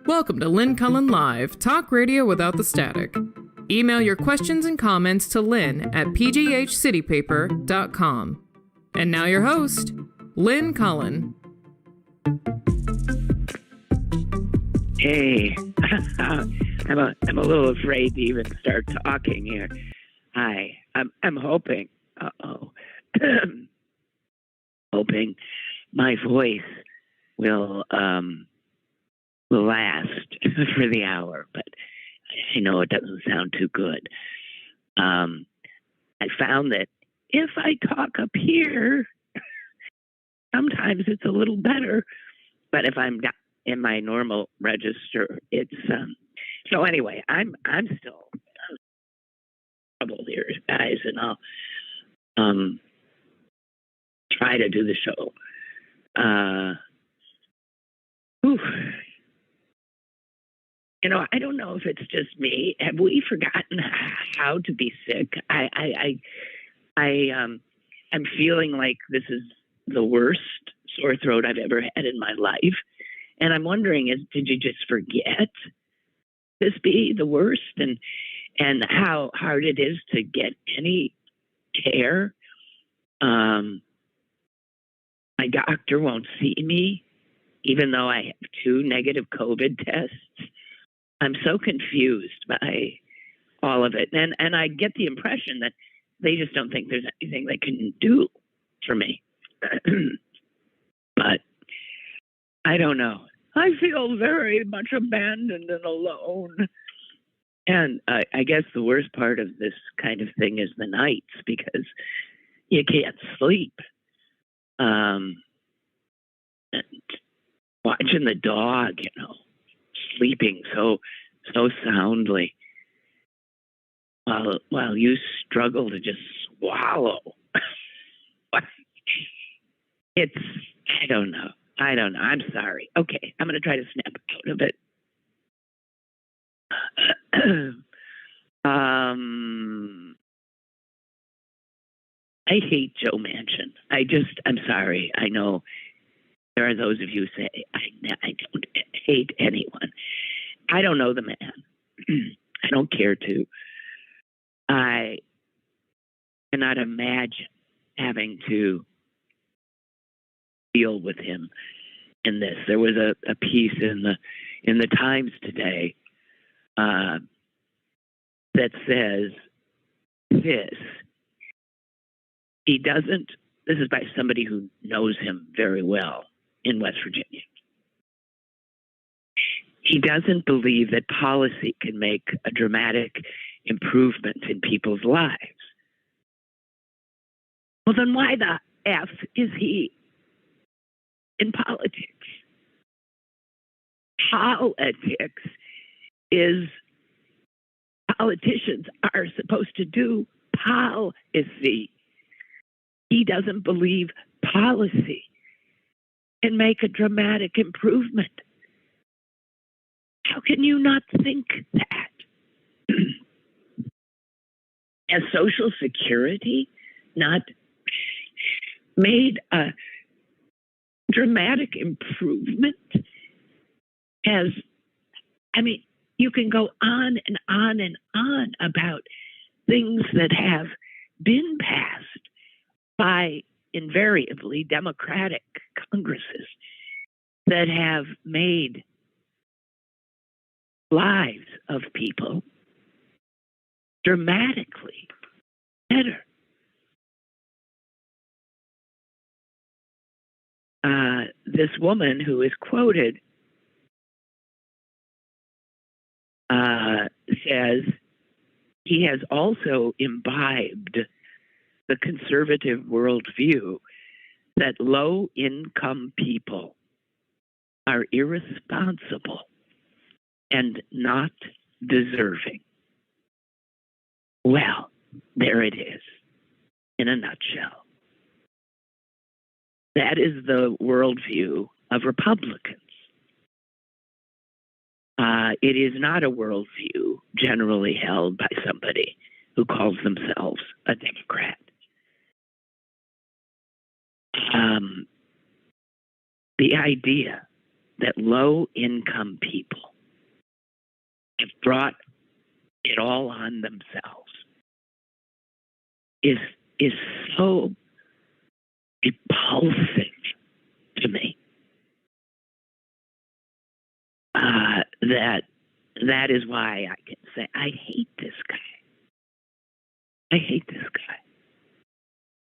Welcome to Lynn Cullen Live, talk radio without the static. Email your questions and comments to Lynn at pghcitypaper.com. And now your host, Lynn Cullen. Hey, I'm a little afraid to even start talking here. Hi, I'm hoping, hoping my voice will last for the hour, but I know it doesn't sound too good. I found that if I talk up here, sometimes it's a little better, but if I'm not in my normal register, it's so anyway, I'm still troubled here, guys, and I'll try to do the show. You know, I don't know if it's just me. Have we forgotten how to be sick? I'm feeling like this is the worst sore throat I've ever had in my life. And I'm wondering, did you just forget this be the worst? And how hard it is to get any care? My doctor won't see me, even though I have 2 negative COVID tests. I'm so confused by all of it. And I get the impression that they just don't think there's anything they can do for me. But I don't know. I feel very much abandoned and alone. And I guess the worst part of this kind of thing is the nights, because you can't sleep. And watching the dog, you know, sleeping so soundly while you struggle to just swallow. I don't know. I'm sorry. Okay, I'm going to try to snap out of it. I hate Joe Manchin. I'm sorry. I know there are those of you who say, I don't hate anyone. I don't know the man. I don't care to. I cannot imagine having to deal with him in this. There was a piece in the Times today that says this. This is by somebody who knows him very well in West Virginia. He doesn't believe that policy can make a dramatic improvement in people's lives. Well, then why the F is he in politics? Politicians are supposed to do policy. He doesn't believe policy can make a dramatic improvement. How can you not think that? Has Social Security not made a dramatic improvement? You can go on and on and on about things that have been passed by invariably Democratic Congresses that have made lives of people dramatically better. This woman who is quoted says he has also imbibed the conservative worldview that low-income people are irresponsible and not deserving. Well, there it is, in a nutshell. That is the worldview of Republicans. It is not a worldview generally held by somebody who calls themselves a Democrat. The idea that low-income people have brought it all on themselves is so repulsive to me. That is why I can say I hate this guy. I hate this guy.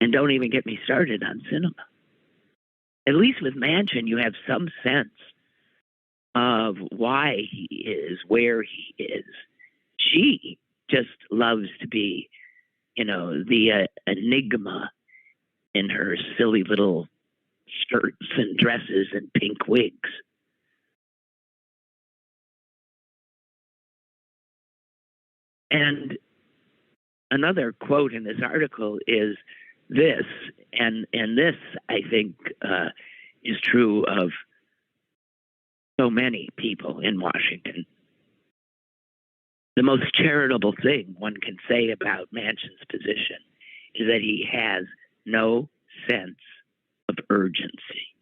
And don't even get me started on cinema. At least with Manchin, you have some sense of why he is where he is. She just loves to be, the enigma in her silly little skirts and dresses and pink wigs. And another quote in this article is this, and this, I think, is true of so many people in Washington. The most charitable thing one can say about Manchin's position is that he has no sense of urgency.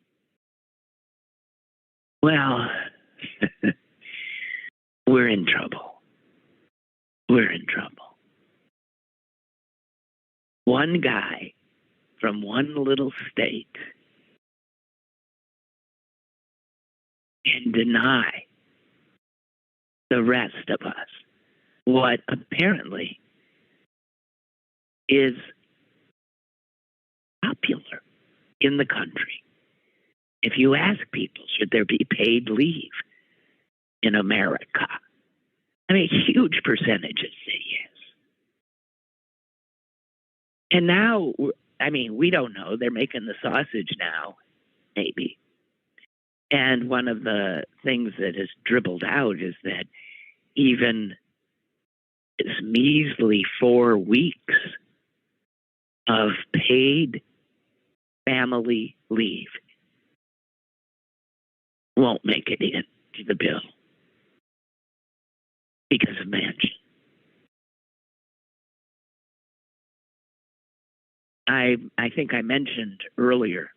Well, we're in trouble. We're in trouble. One guy from one little state can deny the rest of us what apparently is popular in the country. If you ask people, should there be paid leave in America? I mean, huge percentages say yes. And now, we don't know. They're making the sausage now, maybe. And one of the things that has dribbled out is that even this measly 4 weeks of paid family leave won't make it into the bill because of Manchin. I think I mentioned earlier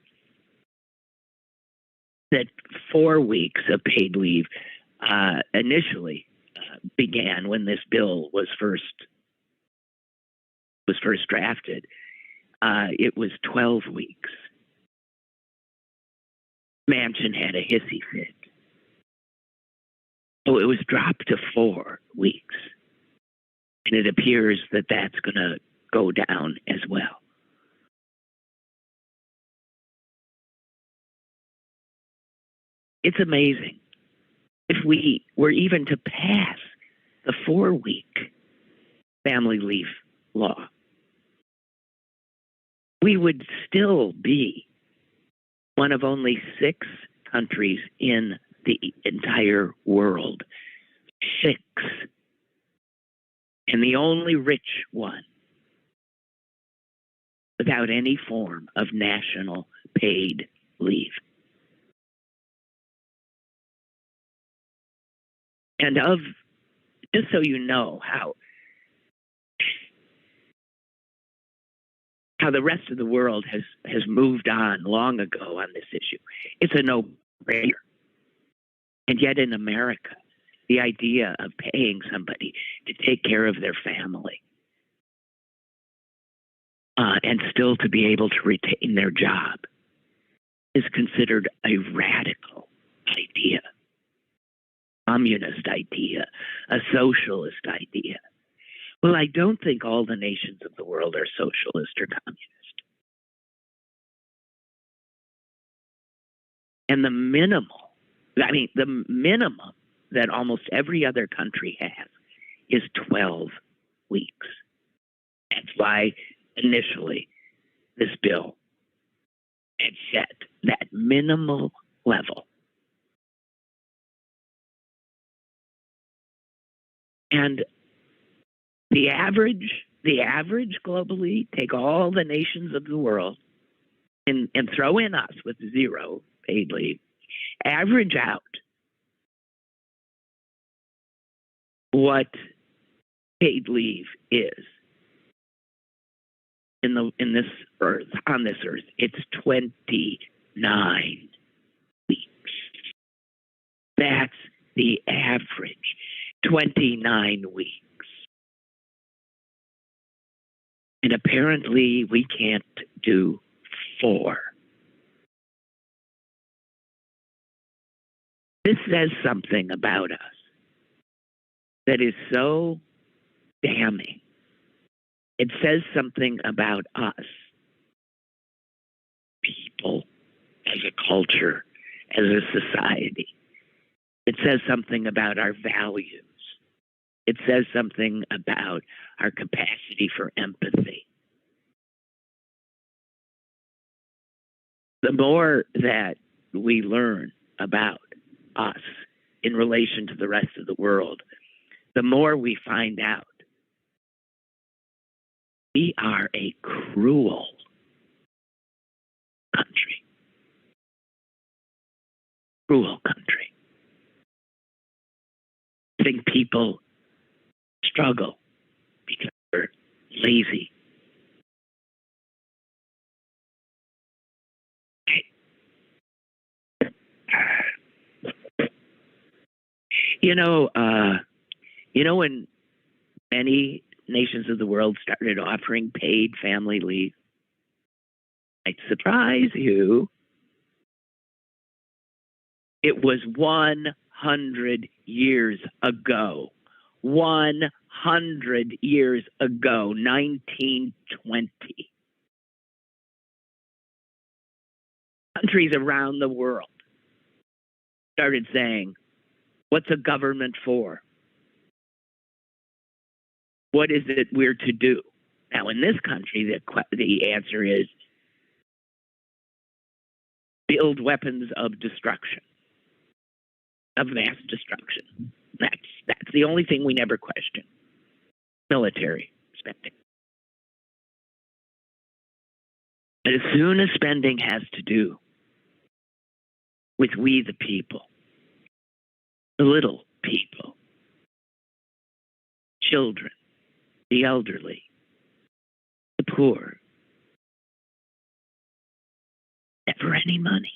that 4 weeks of paid leave initially began when this bill was first drafted. It was 12 weeks. Manchin had a hissy fit. So it was dropped to 4 weeks. And it appears that that's going to go down as well. It's amazing. If we were even to pass the 4-week family leave law, we would still be one of only 6 countries in the entire world. 6. And the only rich one without any form of national paid leave. And just so you know how the rest of the world has moved on long ago on this issue. It's a no-brainer. And yet in America, the idea of paying somebody to take care of their family and still to be able to retain their job is considered a radical idea, communist idea, a socialist idea. Well, I don't think all the nations of the world are socialist or communist. And the minimum that almost every other country has is 12 weeks. That's why initially this bill had set that minimal level. And the average globally, take all the nations of the world and throw in us with 0 paid leave, average out what paid leave is on this earth. It's 29 weeks. That's the average, 29 weeks. And apparently we can't do 4. This says something about us that is so damning. It says something about us, people, as a culture, as a society. It says something about our values. It says something about our capacity for empathy. The more that we learn about us in relation to the rest of the world, the more we find out we are a cruel country. Cruel country. I think people struggle because they're lazy. When many nations of the world started offering paid family leave, I'd surprise you, it was 100 years ago. 100 years ago, 1920. Countries around the world started saying, what's a government for? What is it we're to do? Now, in this country, the answer is build weapons of destruction, of mass destruction. That's the only thing we never question. Military spending. But as soon as spending has to do with we the people, the little people, children, the elderly, the poor, never any money.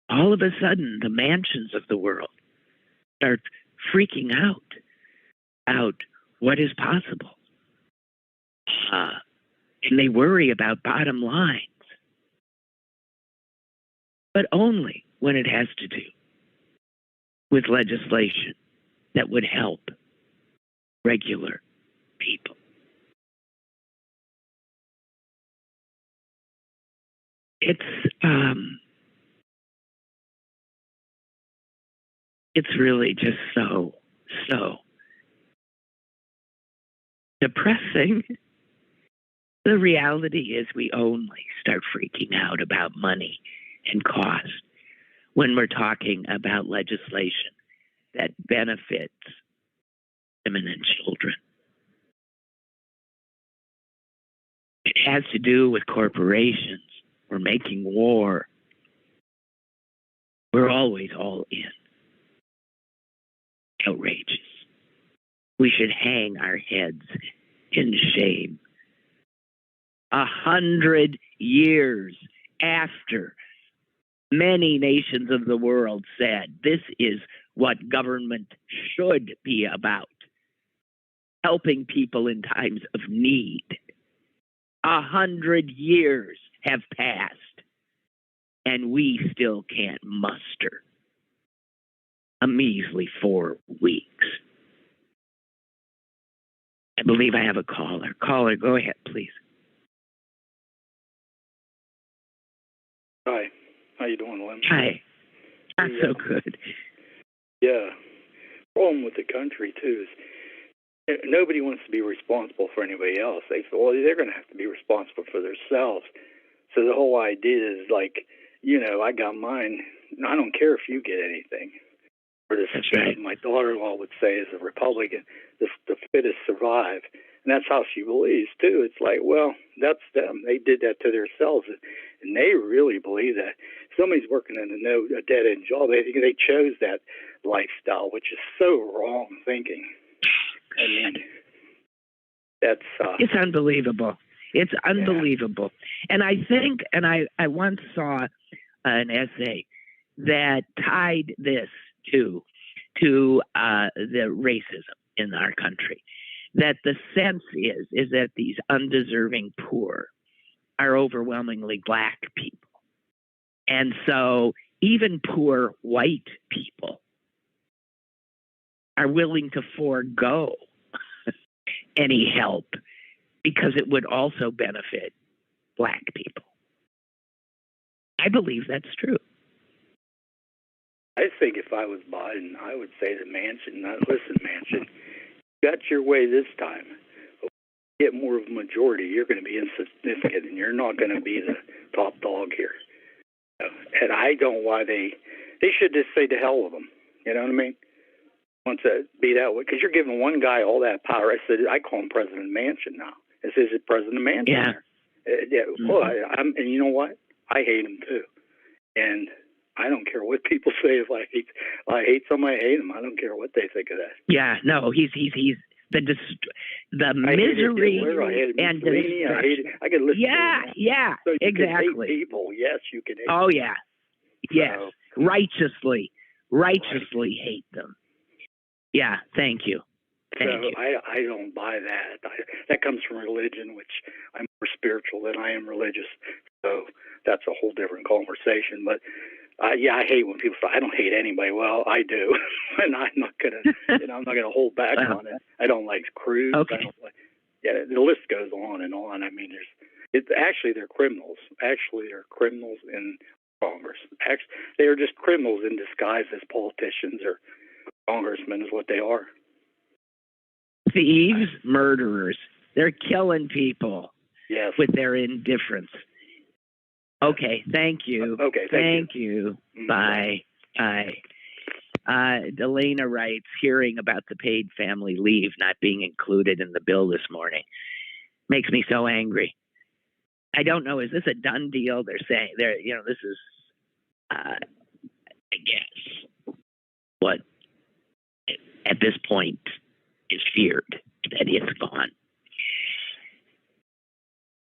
All of a sudden, the Manchins of the world start freaking out what is possible. And they worry about bottom lines, but only when it has to do with legislation that would help regular people. It's really just so depressing. The reality is we only start freaking out about money and cost when we're talking about legislation that benefits women and children. It has to do with corporations. We're making war. We're always all in. Outrageous. We should hang our heads in shame. 100 years after many nations of the world said this is what government should be about, helping people in times of need. 100 years have passed, and we still can't muster a measly 4 weeks. I believe I have a caller. Caller, go ahead, please. Hi. How you doing, Lynn? Hi. Not so good. Yeah. Problem with the country, too, is nobody wants to be responsible for anybody else. They feel, well, they're going to have to be responsible for themselves. So the whole idea is like, I got mine. I don't care if you get anything. Or this, that's right. My daughter-in-law would say, as a Republican, the fittest survive. And that's how she believes, too. It's like, well, that's them. They did that to themselves. And they really believe that. Somebody's working in a dead-end job. They think they chose that lifestyle, which is so wrong thinking. I mean, that's... It's unbelievable. It's unbelievable. Yeah. And I think, I once saw an essay that tied this to the racism in our country. That the sense is that these undeserving poor are overwhelmingly Black people. And so even poor white people are willing to forego any help because it would also benefit Black people. I believe that's true. I think if I was Biden, I would say to Manchin, listen, Manchin, you got your way this time. Get more of a majority, you're going to be insignificant, and you're not going to be the top dog here. And I don't know why they should just say to hell with them. You know what I mean? Want to be that way because you're giving one guy all that power. I call him President Manchin now. It says it's President Manchin. Yeah. Mm-hmm. Well, and you know what? I hate him too. And I don't care what people say. If I hate somebody, I hate him. I don't care what they think of that. Yeah. No, he's the misery and destruction. I could listen. Yeah. So you exactly. Can hate people. Yes, you can hate. Oh yeah. Yes. So, righteously hate them. Yeah, thank you. Thank you. I don't buy that. That comes from religion, which I'm more spiritual than I am religious. So that's a whole different conversation. But I hate when people say I don't hate anybody. Well, I do, and I'm not gonna, I'm not gonna hold back on it. I don't like Cruz. Okay. The list goes on and on. I mean, they're criminals. Actually, they're criminals in Congress. They are just criminals in disguise as politicians or congressmen is what they are. Thieves, murderers. They're killing people. Yes. With their indifference. Okay, thank you. Okay, thank you. Mm-hmm. Bye. Delana writes, hearing about the paid family leave not being included in the bill this morning makes me so angry. I don't know, is this a done deal? They're saying this is I guess what at this point is feared that it's gone.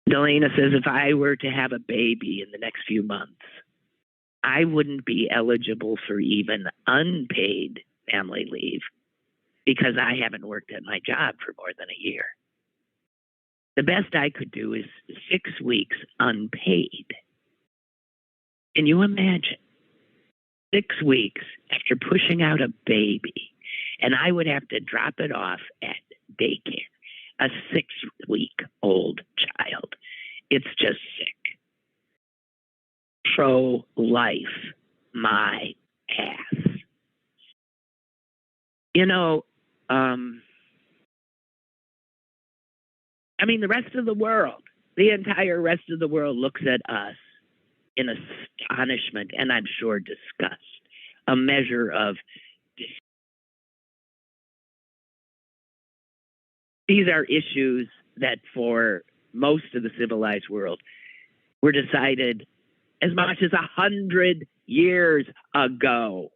Delana says, if I were to have a baby in the next few months, I wouldn't be eligible for even unpaid family leave because I haven't worked at my job for more than a year. The best I could do is 6 weeks unpaid. Can you imagine? 6 weeks after pushing out a baby, and I would have to drop it off at daycare, a 6-week-old child. It's just sick. Pro-life, my ass. The rest of the world, the entire rest of the world looks at us in astonishment and I'm sure disgust, a measure of disgust. These are issues that for most of the civilized world were decided as much as 100 years ago.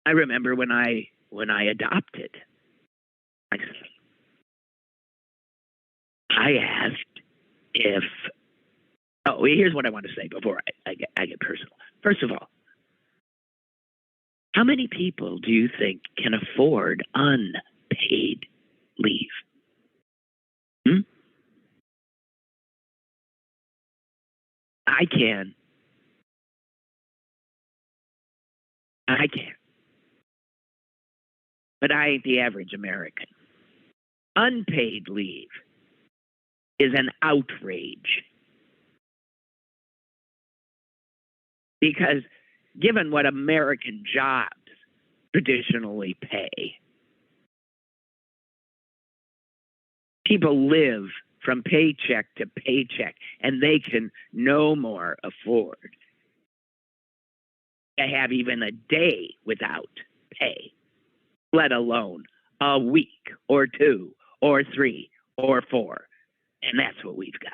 I remember when I adopted my son, I asked if. Oh, here's what I want to say before I get personal. First of all, how many people do you think can afford unpaid leave? I can. But I ain't the average American. Unpaid leave is an outrage. Because given what American jobs traditionally pay, people live from paycheck to paycheck, and they can no more afford to have even a day without pay, let alone a week or 2 or 3 or 4. And that's what we've got.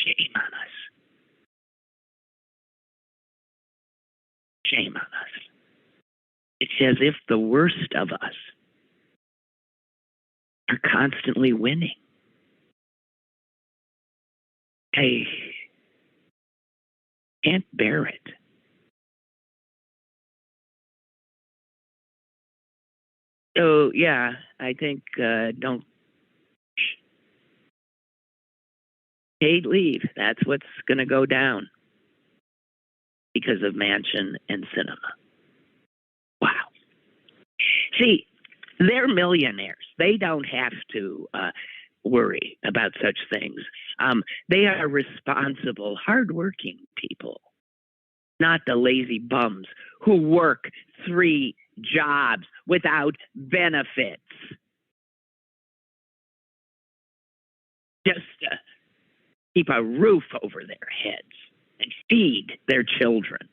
Shame on us. Shame on us. It's as if the worst of us are constantly winning. I can't bear it. So, yeah, I think don't paid leave. That's what's going to go down because of Manchin and Sinema. Wow. See, they're millionaires. They don't have to worry about such things. They are responsible, hardworking people, not the lazy bums who work 3 jobs without benefits just to keep a roof over their heads and feed their children.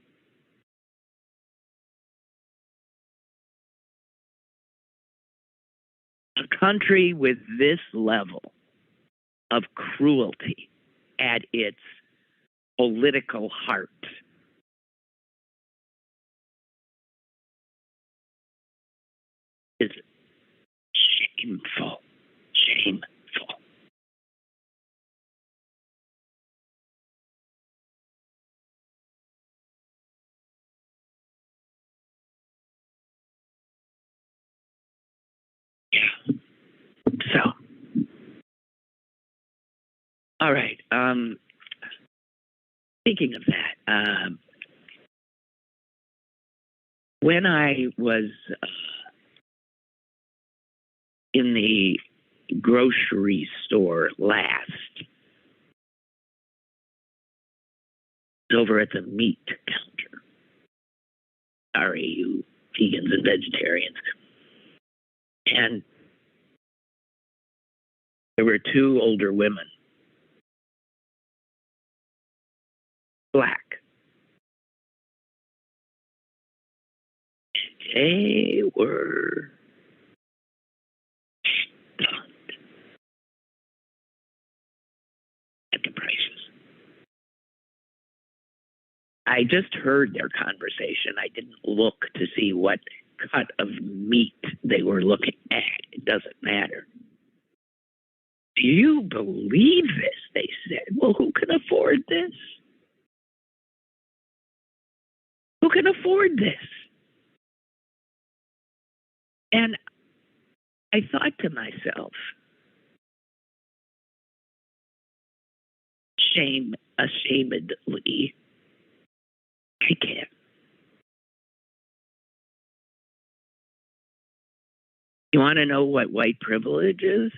A country with this level of cruelty at its political heart is shameful. Shameful. Yeah. So, all right. Speaking of that, when I was in the grocery store last, over at the meat counter. Sorry, you vegans and vegetarians. And there were 2 older women, black. They were stunned at the prices. I just heard their conversation. I didn't look to see what cut of meat they were looking at. It doesn't matter. Do you believe this? They said. Well, who can afford this? Who can afford this? And I thought to myself, ashamedly, I can't. You want to know what white privilege is?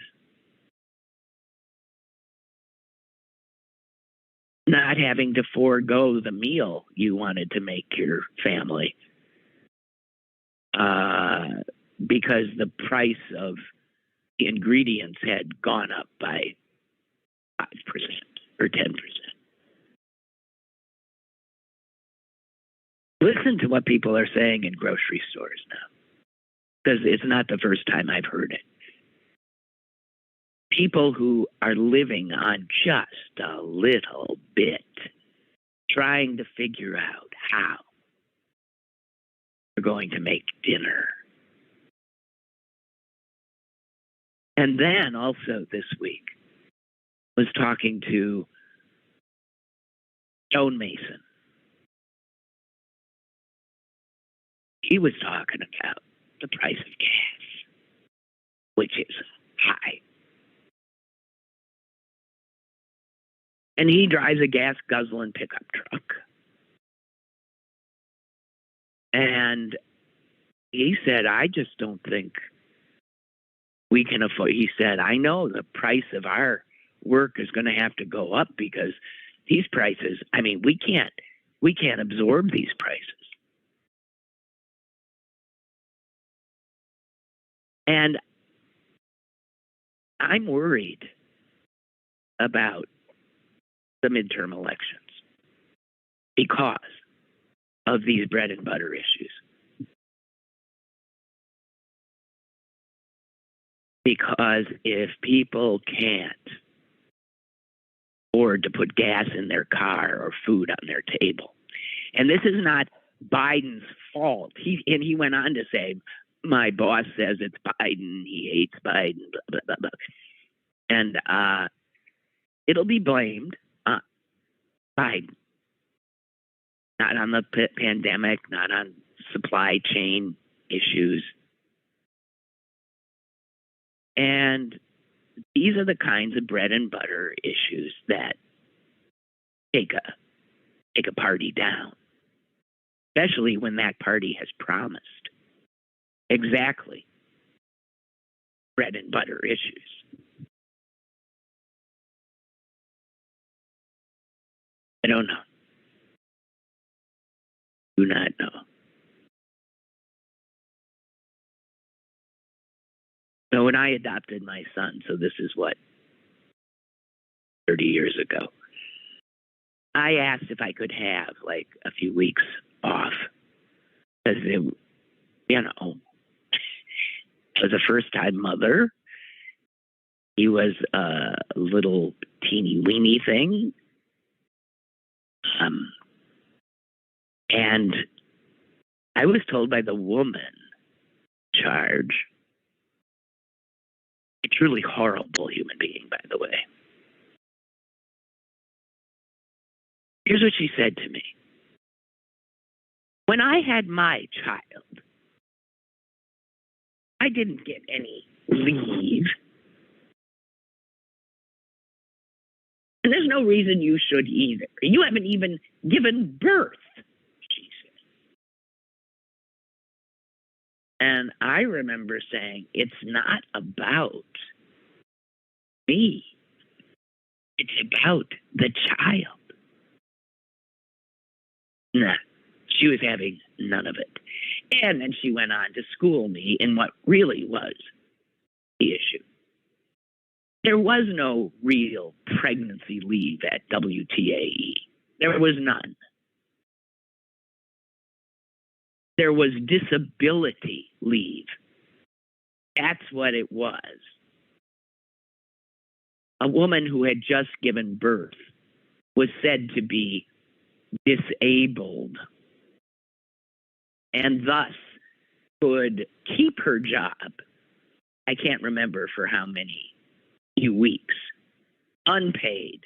Not having to forego the meal you wanted to make your family because the price of the ingredients had gone up by 5% or 10%. Listen to what people are saying in grocery stores now, because it's not the first time I've heard it. People who are living on just a little bit, trying to figure out how they're going to make dinner. And then also this week was talking to Joe Manchin. He was talking about the price of gas, which is high. And he drives a gas guzzling pickup truck. And he said, I just don't think we can afford. He said, I know the price of our work is going to have to go up because these prices, I mean, we can't absorb these prices. And I'm worried about the midterm elections because of these bread and butter issues. Because if people can't afford to put gas in their car or food on their table, and this is not Biden's fault. He went on to say, my boss says it's Biden, he hates Biden, blah, blah, blah, blah. And it'll be blamed on Biden, not on the pandemic, not on supply chain issues. And these are the kinds of bread and butter issues that take a party down, especially when that party has promised exactly bread and butter issues. I don't know. Do not know. So when I adopted my son, so this is what, 30 years ago, I asked if I could have like a few weeks off because it, you know, I was a first-time mother. He was a little teeny weeny thing. And I was told by the woman in charge, a truly horrible human being, by the way. Here's what she said to me. When I had my child, I didn't get any leave. And there's no reason you should either. You haven't even given birth, she said. And I remember saying, it's not about me. It's about the child. Nah, she was having none of it. And then she went on to school me in what really was the issue. There was no real pregnancy leave at WTAE. There was none. There was disability leave. That's what it was. A woman who had just given birth was said to be disabled and thus could keep her job. I can't remember for how many few weeks, unpaid,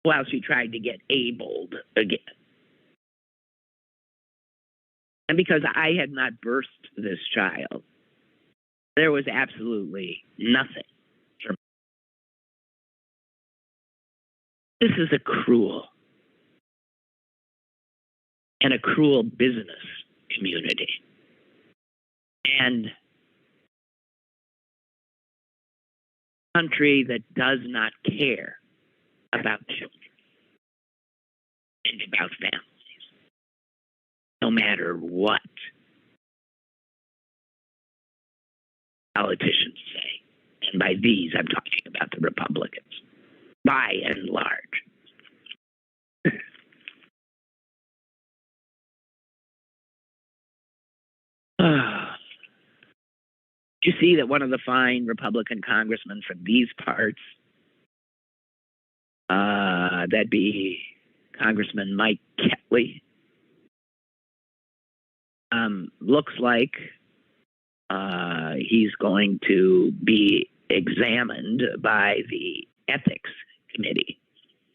while she tried to get abled again. And because I had not birthed this child, there was absolutely nothing for me. This is a cruel business community. And country that does not care about children and about families, no matter what politicians say. And by these, I'm talking about the Republicans, by and large. You see that one of the fine Republican congressmen from these parts, that'd be Congressman Mike Kelly, looks like he's going to be examined by the Ethics Committee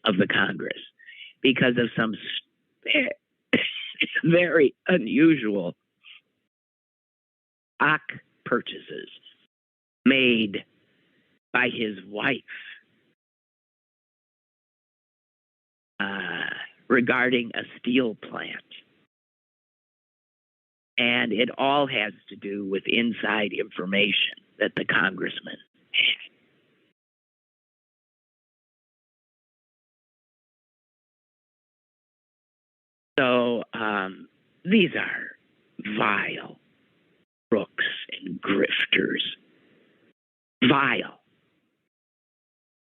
of the Congress because of some very unusual stock purchases made by his wife regarding a steel plant. And it all has to do with inside information that the congressman had. So these are vile crooks and grifters. Vile.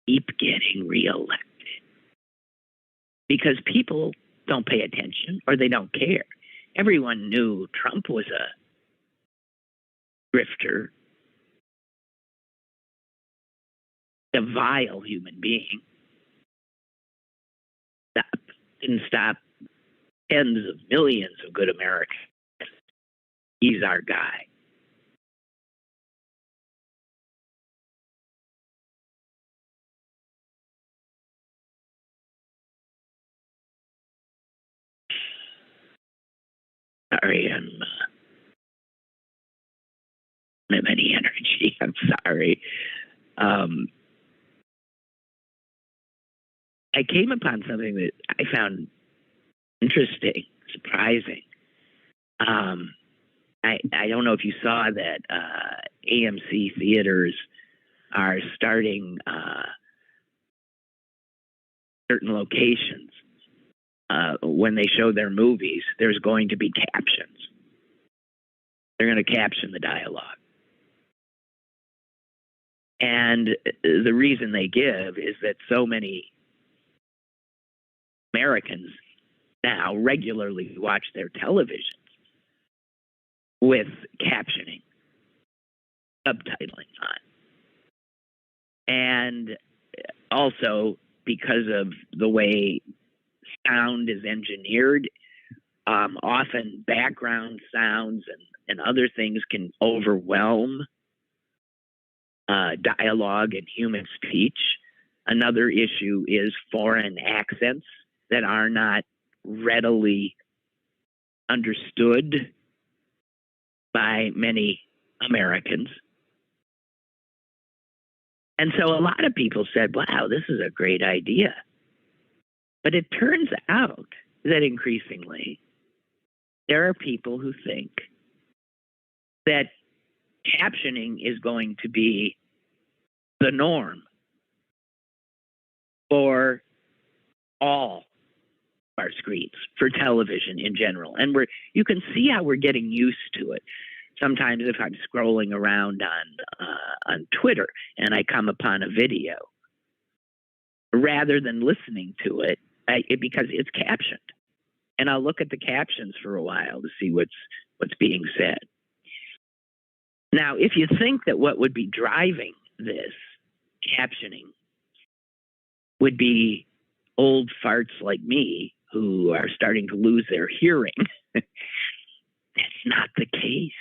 Keep getting reelected. Because people don't pay attention or they don't care. Everyone knew Trump was a grifter, a vile human being. Didn't stop tens of millions of good Americans He's our guy. Sorry, I don't have any energy. I'm sorry. I came upon something that I found interesting, surprising. I don't know if you saw that AMC theaters are starting certain locations. When they show their movies, there's going to be captions. They're going to caption the dialogue. And the reason they give is that so many Americans now regularly watch their televisions with captioning, subtitling on. And also because of the way sound is engineered, often background sounds and other things can overwhelm dialogue and human speech. Another issue is foreign accents that are not readily understood by many Americans. And so a lot of people said, wow, this is a great idea. But it turns out that increasingly there are people who think that captioning is going to be the norm for all our screens, for television in general. And you can see how we're getting used to it. Sometimes if I'm scrolling around on Twitter and I come upon a video, rather than listening to it, because it's captioned, and I'll look at the captions for a while to see what's being said. Now, if you think that what would be driving this captioning would be old farts like me who are starting to lose their hearing, that's not the case.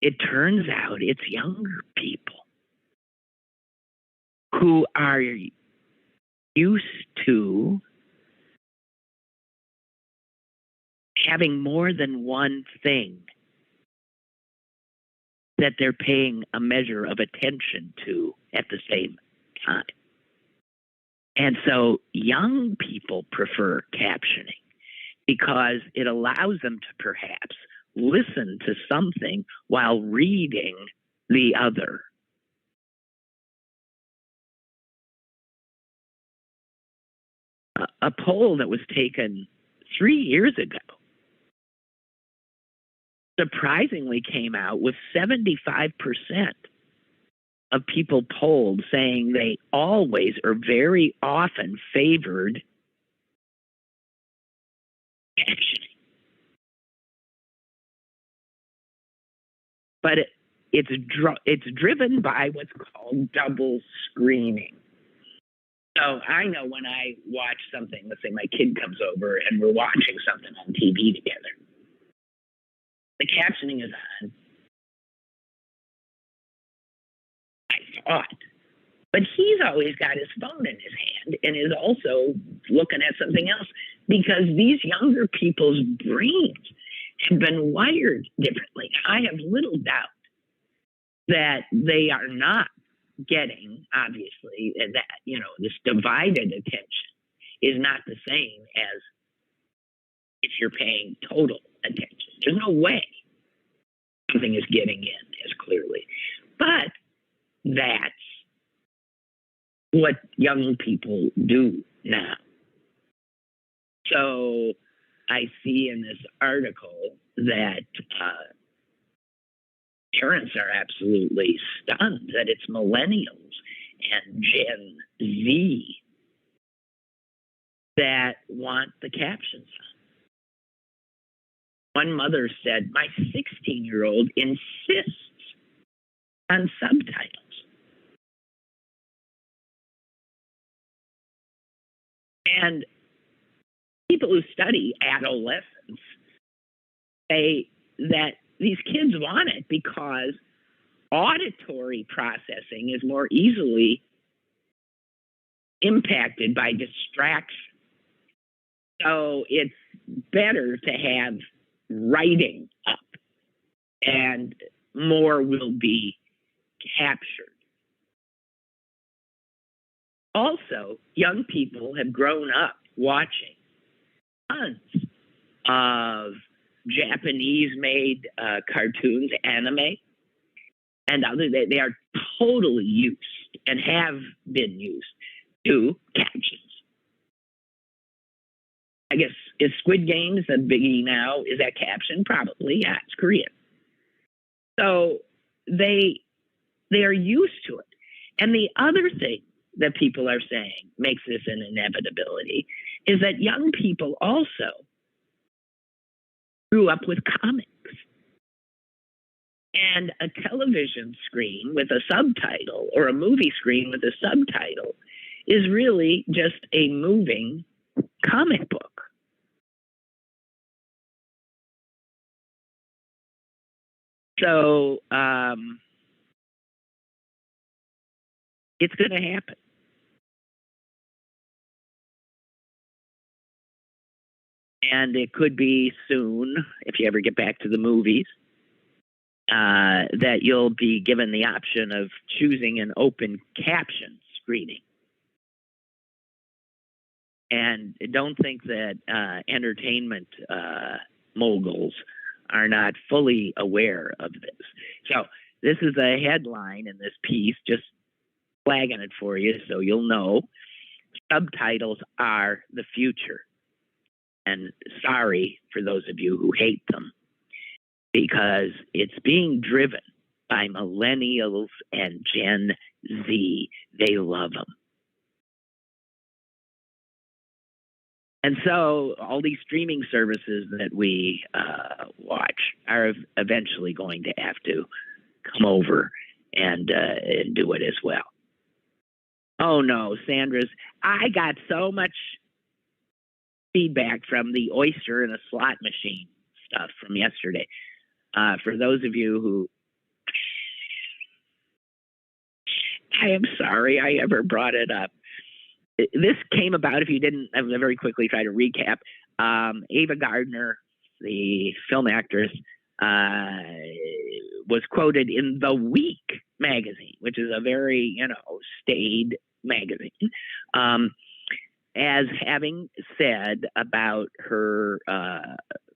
It turns out it's younger people who are used to having more than one thing that they're paying a measure of attention to at the same time. And so young people prefer captioning because it allows them to perhaps listen to something while reading the other. A poll that was taken 3 years ago surprisingly came out with 75% of people polled saying they always or very often favored captioning. But it's driven by what's called double screening. So I know when I watch something, let's say my kid comes over and we're watching something on TV together, the captioning is on. I thought. But he's always got his phone in his hand and is also looking at something else because these younger people's brains have been wired differently. I have little doubt that they are not getting, obviously, that, this divided attention is not the same as if you're paying total attention. There's no way something is getting in as clearly. But that's what young people do now. So I see in this article that parents are absolutely stunned that it's millennials and Gen Z that want the captions on. One mother said, my 16-year-old insists on subtitles. And people who study adolescence say that these kids want it because auditory processing is more easily impacted by distraction. So it's better to have writing up, and more will be captured. Also, young people have grown up watching tons of Japanese-made cartoons, anime, and other. They are totally used and have been used to captions. I guess, is Squid Games a biggie now? Is that caption? Probably. Yeah, it's Korean. So they are used to it. And the other thing that people are saying makes this an inevitability is that young people also grew up with comics. And a television screen with a subtitle or a movie screen with a subtitle is really just a moving comic book. So it's going to happen. And it could be soon, if you ever get back to the movies, that you'll be given the option of choosing an open caption screening. And don't think that entertainment moguls are not fully aware of this. So this is a headline in this piece, just flagging it for you so you'll know. Subtitles are the future. And sorry for those of you who hate them, because it's being driven by millennials and Gen Z. They love them. And so all these streaming services that we watch are eventually going to have to come over and do it as well. Oh no, Sandra's, I got so much feedback from the oyster and a slot machine stuff from yesterday. For those of you who, I am sorry I ever brought it up. This came about, if you didn't, I'm going to very quickly try to recap. Ava Gardner, the film actress, was quoted in The Week magazine, which is a very, staid magazine, as having said about her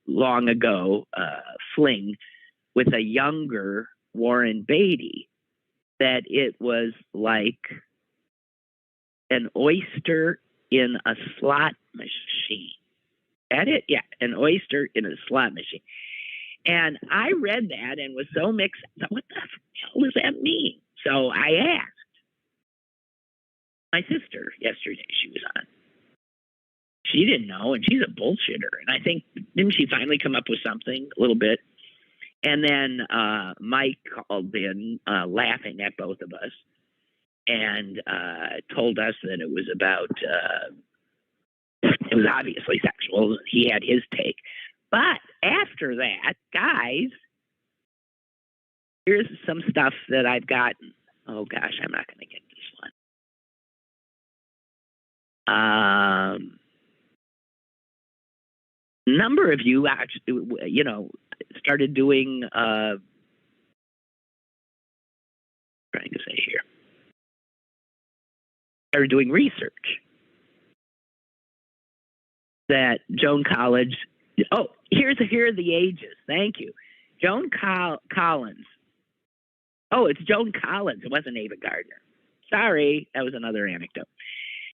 long ago fling with a younger Warren Beatty that it was like an oyster in a slot machine. That it? Yeah, an oyster in a slot machine. And I read that and was so mixed. I thought, what the hell does that mean? So I asked my sister yesterday. She was on. She didn't know, and she's a bullshitter. And I think, didn't she finally come up with something a little bit? And then Mike called in, laughing at both of us, and told us that it was about, it was obviously sexual. He had his take. But after that, guys, here's some stuff that I've gotten. Oh, gosh, I'm not going to get this one. Number of you actually, started doing, trying to say here, started doing research that Joan College. Oh, here are the ages. Thank you, Joan Collins. Oh, it's Joan Collins. It wasn't Ava Gardner. Sorry, that was another anecdote.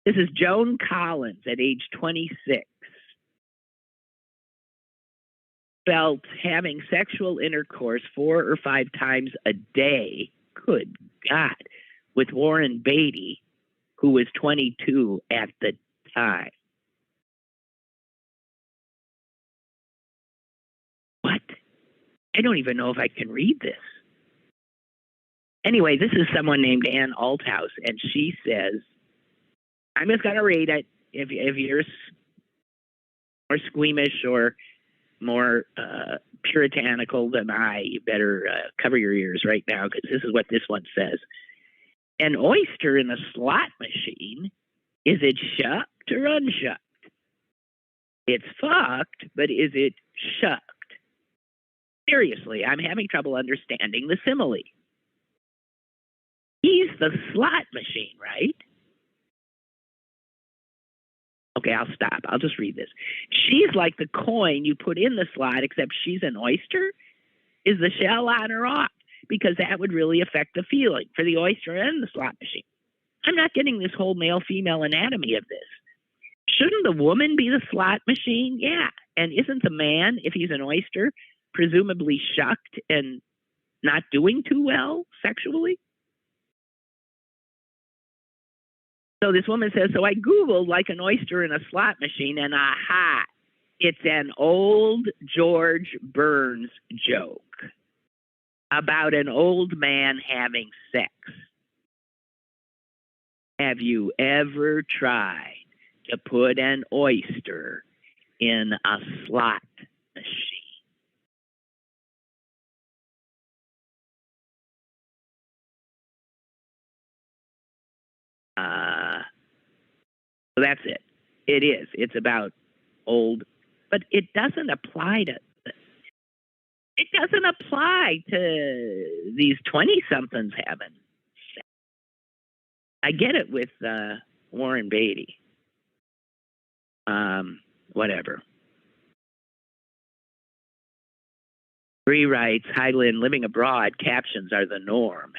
This is Joan Collins at age 26. Felt having sexual intercourse 4 or 5 times a day, good God, with Warren Beatty, who was 22 at the time. What? I don't even know if I can read this. Anyway, this is someone named Ann Althouse, and she says, I'm just going to read it. If you're more squeamish or more puritanical than I, you better cover your ears right now, because this is what this one says. An oyster in a slot machine, is it shucked or unshucked? It's fucked, but is it shucked? Seriously, I'm having trouble understanding the simile. He's the slot machine, right? Okay, I'll stop. I'll just read this. She's like the coin you put in the slot, except she's an oyster. Is the shell on or off? Because that would really affect the feeling for the oyster and the slot machine. I'm not getting this whole male-female anatomy of this. Shouldn't the woman be the slot machine? Yeah. And isn't the man, if he's an oyster, presumably shucked and not doing too well sexually? So this woman says, so I Googled like an oyster in a slot machine, and aha, it's an old George Burns joke about an old man having sex. Have you ever tried to put an oyster in a slot machine? So that's it. It is. It's about old, but it doesn't apply to. It doesn't apply to these 20-somethings having sex. I get it with Warren Beatty. Whatever. Bree writes, hi Lynn, living abroad, captions are the norm.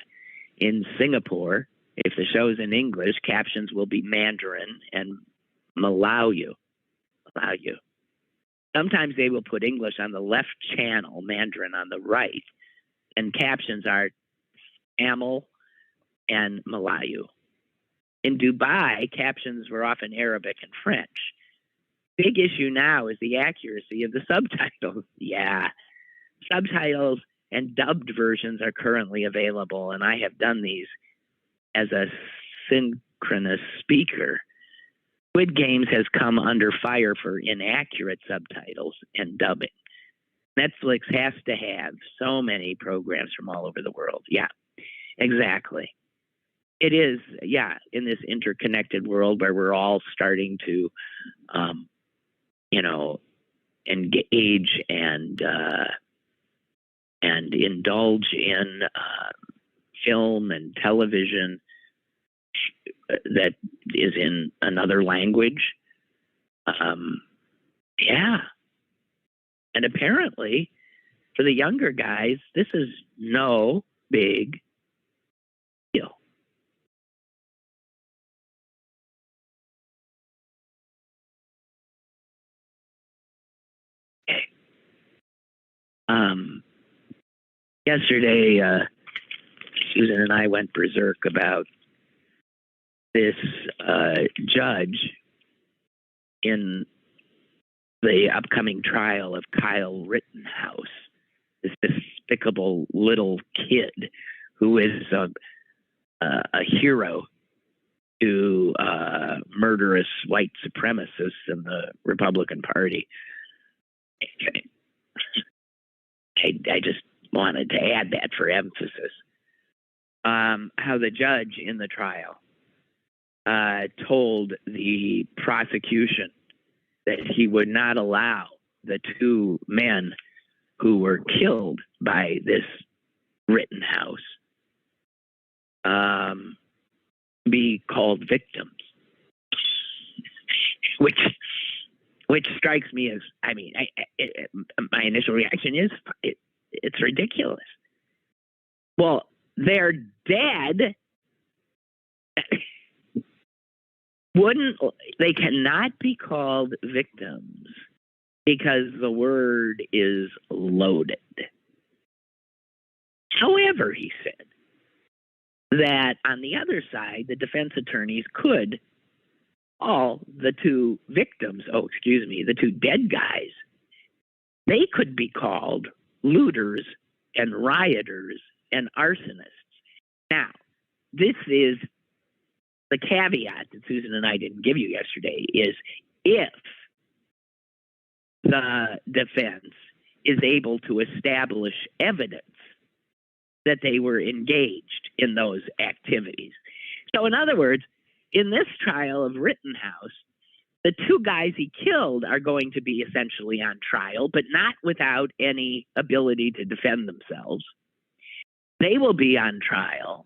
In Singapore, if the show's in English, captions will be Mandarin and Malayu. Sometimes they will put English on the left channel, Mandarin on the right, and captions are Tamil and Malayu. In Dubai, captions were often Arabic and French. Big issue now is the accuracy of the subtitles. Yeah, subtitles and dubbed versions are currently available, and I have done these as a synchronous speaker. Squid Games has come under fire for inaccurate subtitles and dubbing. Netflix has to have so many programs from all over the world. Yeah, exactly. It is, yeah, in this interconnected world where we're all starting to, engage and indulge in film and television that is in another language. Yeah. And apparently, for the younger guys, this is no big deal. Okay. Yesterday, Susan and I went berserk about this judge in the upcoming trial of Kyle Rittenhouse, this despicable little kid who is a hero to murderous white supremacists in the Republican Party. I just wanted to add that for emphasis. How the judge in the trial told the prosecution that he would not allow the two men who were killed by this Rittenhouse be called victims, which strikes me as, my initial reaction is it's ridiculous. Well, they're dead. They cannot be called victims because the word is loaded. However, he said that on the other side, the defense attorneys could call the two victims, the two dead guys, they could be called looters and rioters and arsonists. Now, this is the caveat that Susan and I didn't give you yesterday, is if the defense is able to establish evidence that they were engaged in those activities. So in other words, in this trial of Rittenhouse, the two guys he killed are going to be essentially on trial, but not without any ability to defend themselves. They will be on trial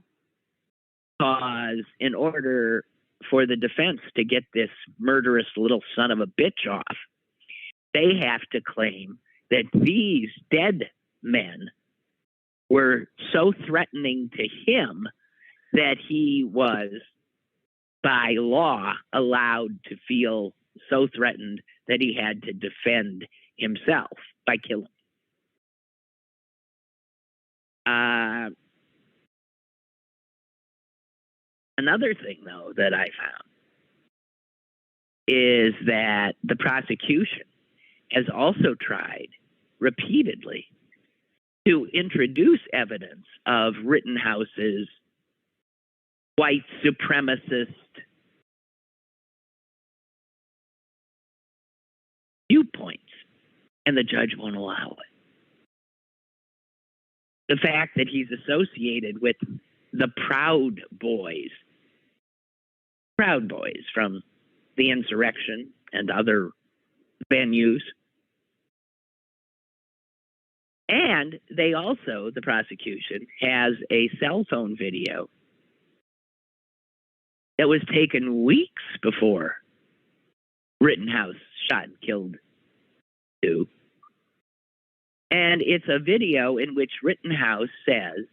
because in order for the defense to get this murderous little son of a bitch off, they have to claim that these dead men were so threatening to him that he was, by law, allowed to feel so threatened that he had to defend himself by killing. Another thing, though, that I found is that the prosecution has also tried repeatedly to introduce evidence of Rittenhouse's white supremacist viewpoints, and the judge won't allow it. The fact that he's associated with the Proud Boys from the insurrection and other venues. And they also, the prosecution, has a cell phone video that was taken weeks before Rittenhouse shot and killed two. And it's a video in which Rittenhouse says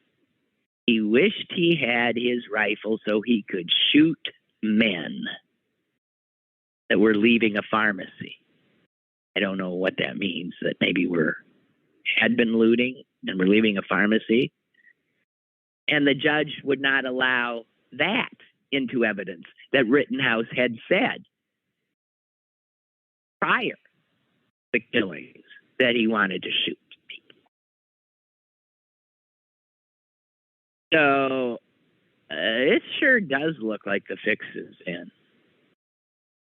he wished he had his rifle so he could shoot men that were leaving a pharmacy. I don't know what that means, that maybe had been looting and were leaving a pharmacy. And the judge would not allow that into evidence, that Rittenhouse had said prior to the killings that he wanted to shoot people. So it sure does look like the fix is in.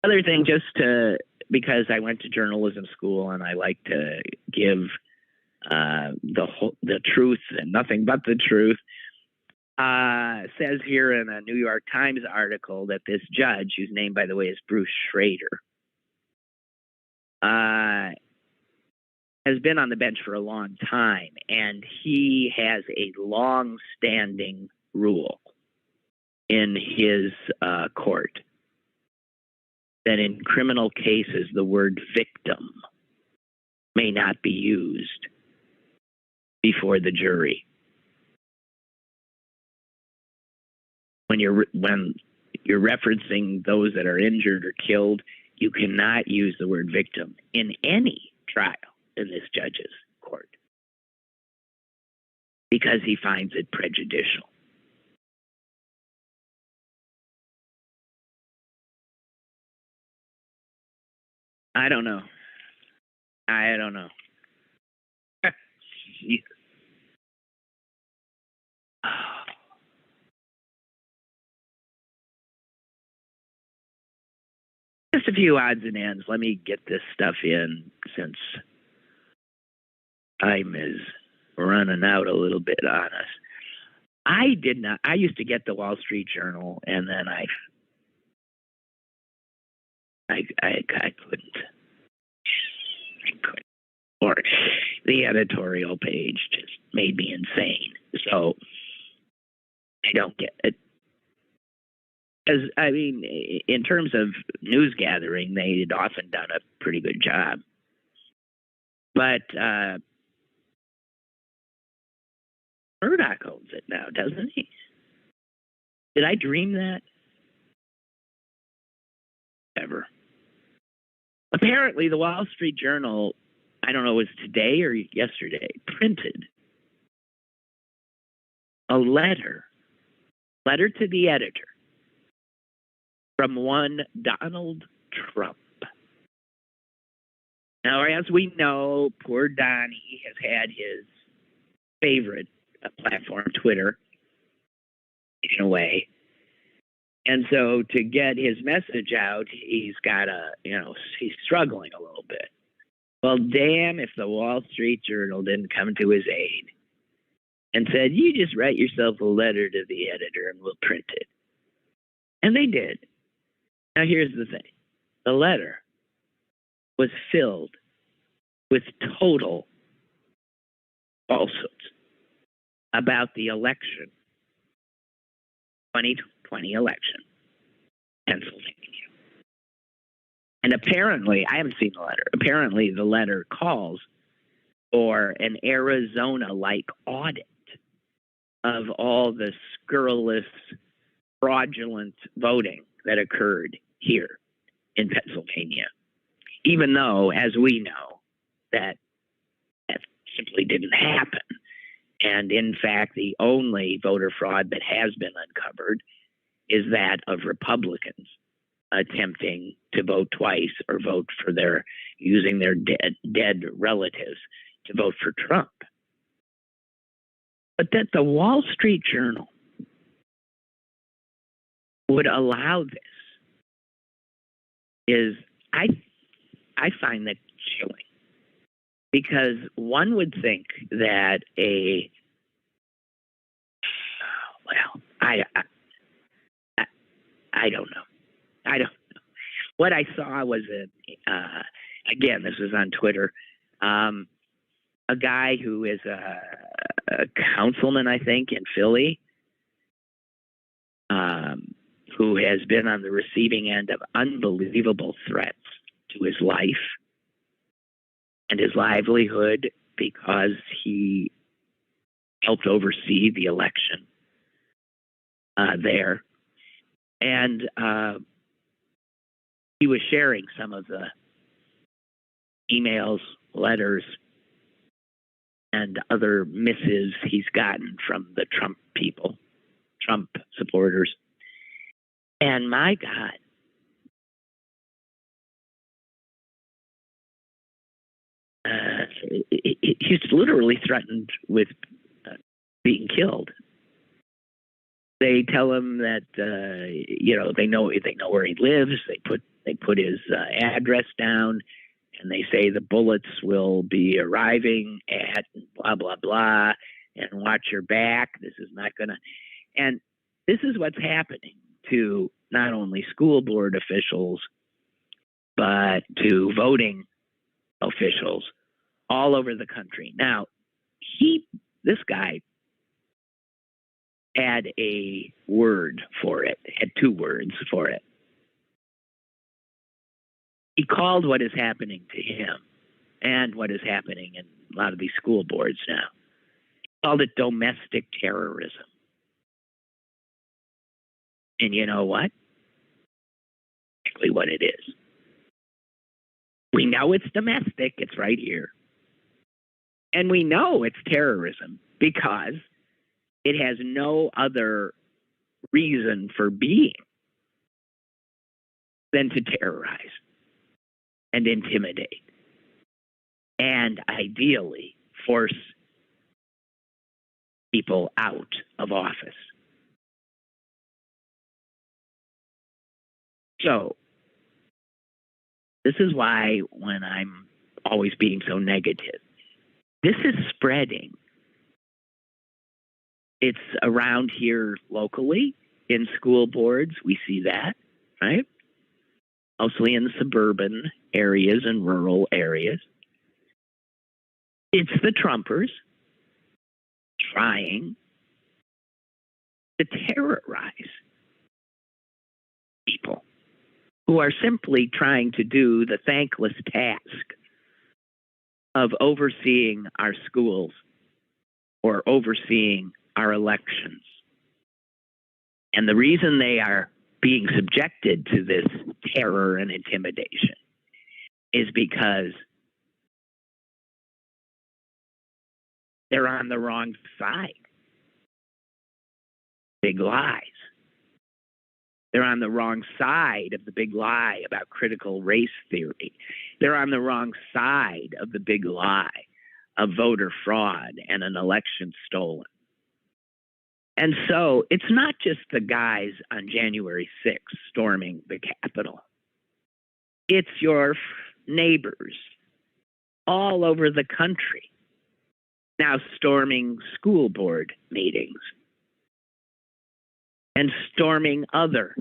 Other thing, because I went to journalism school and I like to give the truth and nothing but the truth, says here in a New York Times article that this judge, whose name, by the way, is Bruce Schrader, has been on the bench for a long time, and he has a long-standing rule in his court that in criminal cases the word victim may not be used before the jury. When you're referencing those that are injured or killed, you cannot use the word victim in any trial in this judge's court because he finds it prejudicial. I don't know. Just a few odds and ends. Let me get this stuff in since time is running out a little bit on us. I used to get the Wall Street Journal, and then I couldn't. Or the editorial page just made me insane. So I don't get it. As I mean, in terms of news gathering, they had often done a pretty good job. But Murdoch owns it now, doesn't he? Did I dream that? Ever. Apparently, the Wall Street Journal, I don't know, it was today or yesterday, printed a letter to the editor from one Donald Trump. Now, as we know, poor Donnie has had his favorite platform, Twitter, taken away. And so to get his message out, he's struggling a little bit. Well, damn if the Wall Street Journal didn't come to his aid and said, you just write yourself a letter to the editor and we'll print it. And they did. Now, here's the thing. The letter was filled with total falsehoods about the election, 2020 election, Pennsylvania. And apparently, I haven't seen the letter. Apparently, the letter calls for an Arizona-like audit of all the scurrilous, fraudulent voting that occurred here in Pennsylvania, even though, as we know, that simply didn't happen. And in fact, the only voter fraud that has been uncovered is that of Republicans attempting to vote twice or vote for using their dead relatives to vote for Trump. But that the Wall Street Journal would allow this is, I find that chilling. Because one would think that I don't know. What I saw was again, this was on Twitter, a guy who is a councilman, I think, in Philly, who has been on the receiving end of unbelievable threats to his life and his livelihood because he helped oversee the election there. And he was sharing some of the emails, letters, and other missives he's gotten from the Trump people, Trump supporters. And my God, he's literally threatened with being killed. They tell him that they know where he lives. They put his address down, and they say the bullets will be arriving at blah blah blah, and watch your back. This is not gonna. And this is what's happening to not only school board officials, but to voting officials all over the country. Now, this guy had a word for it, had two words for it. He called what is happening to him and what is happening in a lot of these school boards now. He called it domestic terrorism. And you know what? Exactly what it is. We know it's domestic. It's right here. And we know it's terrorism because it has no other reason for being than to terrorize and intimidate and ideally force people out of office. So this is why when I'm always being so negative, this is spreading. It's around here locally in school boards. We see that, right? Mostly in suburban areas and rural areas. It's the Trumpers trying to terrorize people who are simply trying to do the thankless task of overseeing our schools or overseeing our elections. And the reason they are being subjected to this terror and intimidation is because they're on the wrong side. Big lies. They're on the wrong side of the big lie about critical race theory. They're on the wrong side of the big lie of voter fraud and an election stolen. And so it's not just the guys on January 6th storming the Capitol. It's your neighbors all over the country, now storming school board meetings and storming other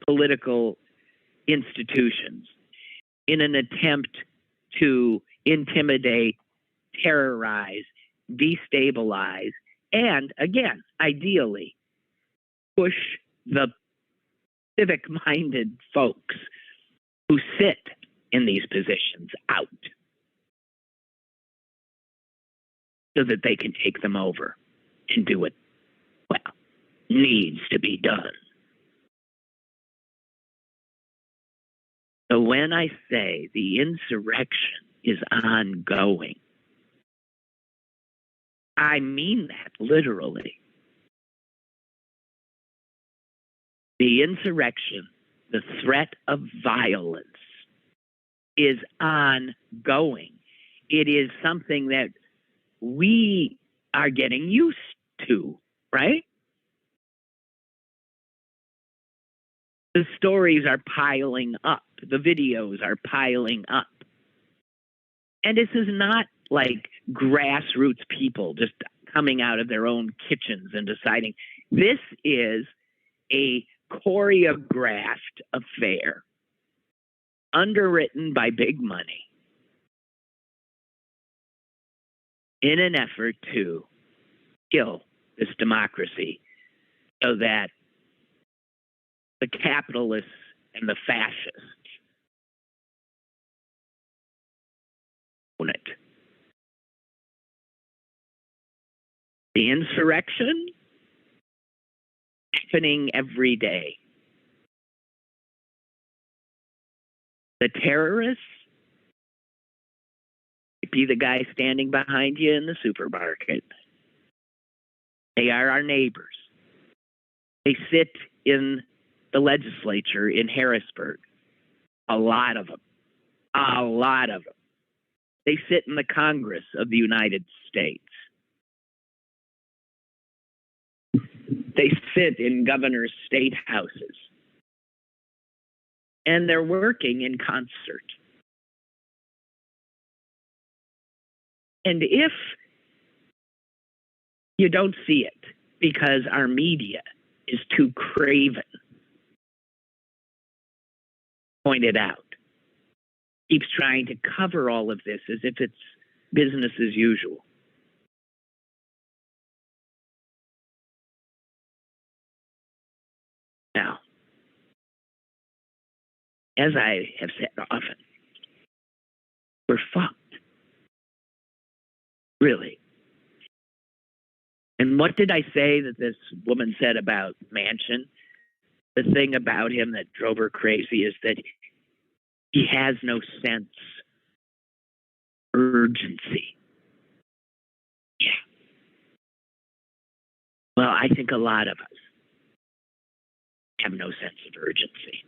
political institutions in an attempt to intimidate, terrorize, destabilize, and again, ideally, push the civic-minded folks who sit in these positions out so that they can take them over and do what, well, needs to be done. So when I say the insurrection is ongoing, I mean that literally. The insurrection, the threat of violence, is ongoing. It is something that we are getting used to, right? The stories are piling up. The videos are piling up. And this is not like grassroots people just coming out of their own kitchens and deciding. This is a choreographed affair underwritten by big money in an effort to kill this democracy so that the capitalists and the fascists own it. The insurrection happening every day. The terrorists might be the guy standing behind you in the supermarket. They are our neighbors. They sit in the legislature in Harrisburg. A lot of them. A lot of them. They sit in the Congress of the United States. They sit in governors' state houses. And they're working in concert. And if you don't see it because our media is too craven, pointed out, keeps trying to cover all of this as if it's business as usual. Now, as I have said often, we're fucked. Really. And what did I say that this woman said about Manchin? The thing about him that drove her crazy is that he has no sense of urgency. Yeah. Well, I think a lot of us have no sense of urgency.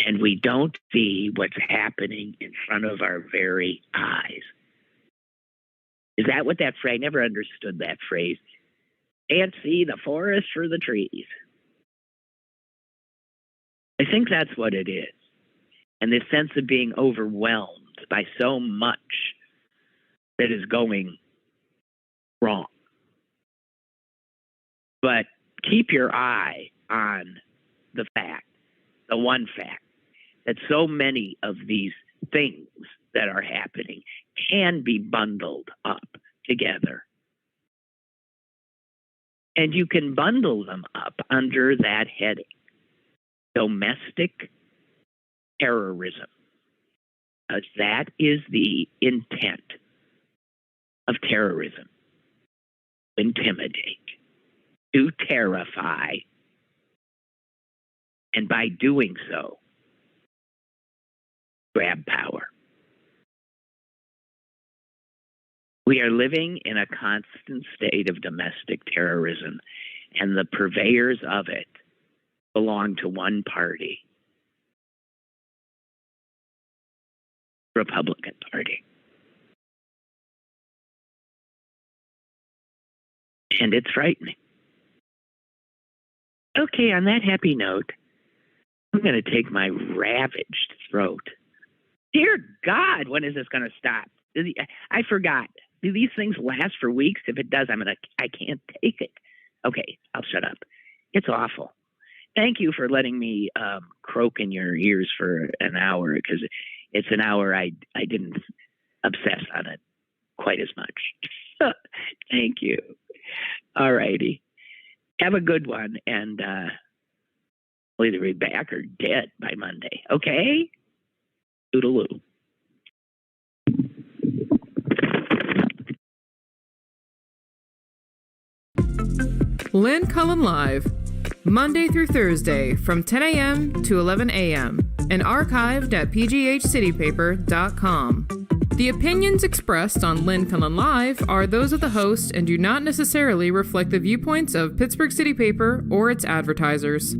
And we don't see what's happening in front of our very eyes. Is that what that phrase? I never understood that phrase. Can't see the forest for the trees. I think that's what it is. And this sense of being overwhelmed by so much that is going wrong. But keep your eye on the fact, the one fact, that so many of these things that are happening can be bundled up together. And you can bundle them up under that heading, domestic terrorism. That is the intent of terrorism. Intimidate, to terrify, and by doing so, grab power. We are living in a constant state of domestic terrorism, and the purveyors of it belong to one party, Republican Party. And it's frightening. Okay, on that happy note, I'm going to take my ravaged throat Dear God, when is this going to stop? I forgot. Do these things last for weeks? If it does, I can't take it. Okay, I'll shut up. It's awful. Thank you for letting me croak in your ears for an hour, because it's an hour I didn't obsess on it quite as much. Thank you. All righty. Have a good one, and I'll either be back or dead by Monday. Okay? Toodaloo. Lynn Cullen Live, Monday through Thursday from 10 a.m. to 11 a.m. and archived at pghcitypaper.com. The opinions expressed on Lynn Cullen Live are those of the host and do not necessarily reflect the viewpoints of Pittsburgh City Paper or its advertisers.